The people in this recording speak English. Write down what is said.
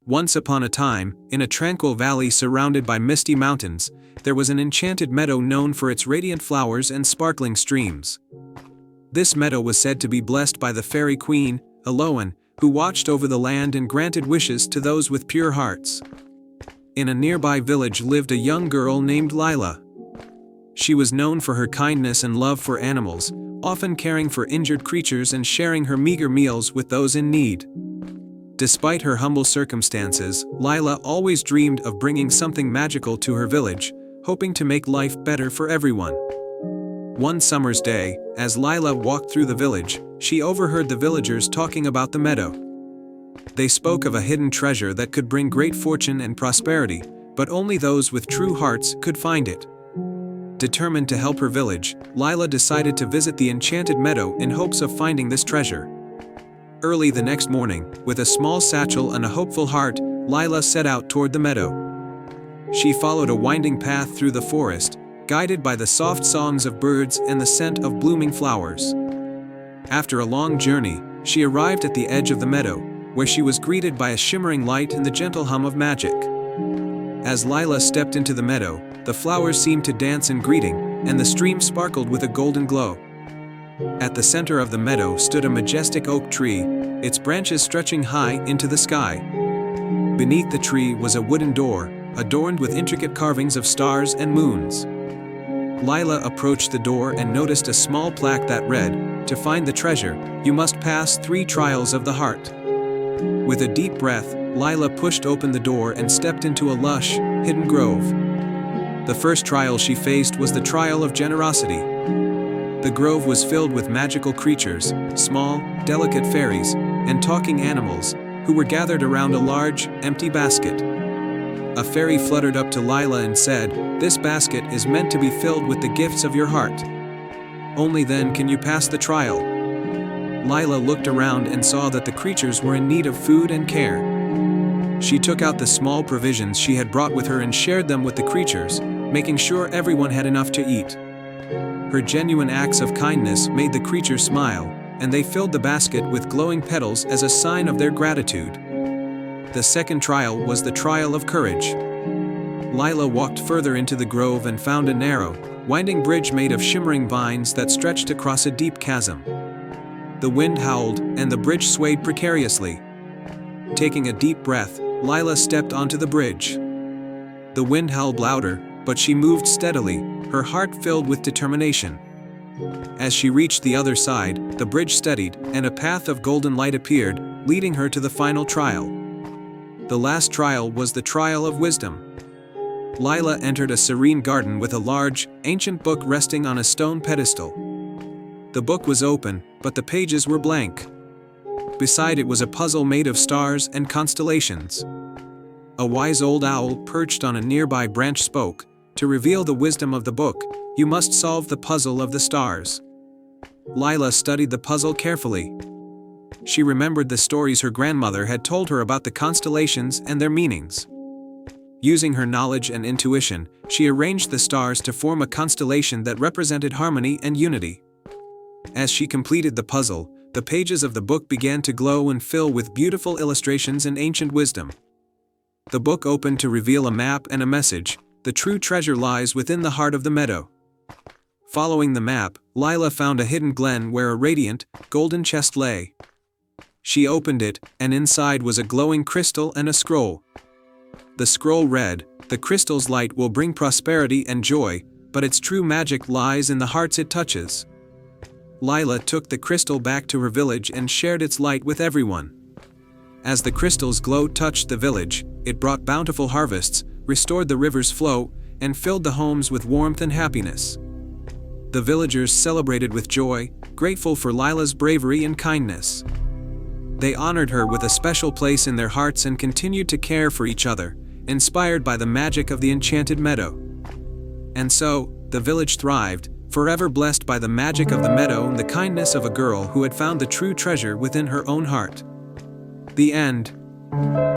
Once upon a time, in a tranquil valley surrounded by misty mountains, there was an enchanted meadow known for its radiant flowers and sparkling streams. This meadow was said to be blessed by the fairy queen, Aloan, who watched over the land and granted wishes to those with pure hearts. In a nearby village lived a young girl named Lila. She was known for her kindness and love for animals, often caring for injured creatures and sharing her meager meals with those in need. Despite her humble circumstances, Lila always dreamed of bringing something magical to her village, hoping to make life better for everyone. One summer's day, as Lila walked through the village, she overheard the villagers talking about the meadow. They spoke of a hidden treasure that could bring great fortune and prosperity, but only those with true hearts could find it. Determined to help her village, Lila decided to visit the enchanted meadow in hopes of finding this treasure. Early the next morning, with a small satchel and a hopeful heart, Lila set out toward the meadow. She followed a winding path through the forest, guided by the soft songs of birds and the scent of blooming flowers. After a long journey, she arrived at the edge of the meadow, where she was greeted by a shimmering light and the gentle hum of magic. As Lila stepped into the meadow, the flowers seemed to dance in greeting, and the stream sparkled with a golden glow. At the center of the meadow stood a majestic oak tree, its branches stretching high into the sky. Beneath the tree was a wooden door, adorned with intricate carvings of stars and moons. Lila approached the door and noticed a small plaque that read, "To find the treasure, you must pass 3 trials of the heart." With a deep breath, Lila pushed open the door and stepped into a lush, hidden grove. The first trial she faced was the trial of generosity. The grove was filled with magical creatures, small, delicate fairies, and talking animals, who were gathered around a large, empty basket. A fairy fluttered up to Lila and said, "This basket is meant to be filled with the gifts of your heart. Only then can you pass the trial." Lila looked around and saw that the creatures were in need of food and care. She took out the small provisions she had brought with her and shared them with the creatures, making sure everyone had enough to eat. Her genuine acts of kindness made the creatures smile, and they filled the basket with glowing petals as a sign of their gratitude. The second trial was the trial of courage. Lila walked further into the grove and found a narrow, winding bridge made of shimmering vines that stretched across a deep chasm. The wind howled, and the bridge swayed precariously. Taking a deep breath, Lila stepped onto the bridge. The wind howled louder, but she moved steadily, her heart filled with determination. As she reached the other side, the bridge steadied, and a path of golden light appeared, leading her to the final trial. The last trial was the trial of wisdom. Lila entered a serene garden with a large, ancient book resting on a stone pedestal. The book was open, but the pages were blank. Beside it was a puzzle made of stars and constellations. A wise old owl perched on a nearby branch spoke, "To reveal the wisdom of the book, you must solve the puzzle of the stars." Lila studied the puzzle carefully. She remembered the stories her grandmother had told her about the constellations and their meanings. Using her knowledge and intuition, she arranged the stars to form a constellation that represented harmony and unity. As she completed the puzzle, the pages of the book began to glow and fill with beautiful illustrations and ancient wisdom. The book opened to reveal a map and a message: "The true treasure lies within the heart of the meadow." Following the map, Lila found a hidden glen where a radiant, golden chest lay. She opened it, and inside was a glowing crystal and a scroll. The scroll read, "The crystal's light will bring prosperity and joy, but its true magic lies in the hearts it touches." Lila took the crystal back to her village and shared its light with everyone. As the crystal's glow touched the village, it brought bountiful harvests, restored the river's flow, and filled the homes with warmth and happiness. The villagers celebrated with joy, grateful for Lila's bravery and kindness. They honored her with a special place in their hearts and continued to care for each other, inspired by the magic of the enchanted meadow. And so, the village thrived, forever blessed by the magic of the meadow and the kindness of a girl who had found the true treasure within her own heart. The end.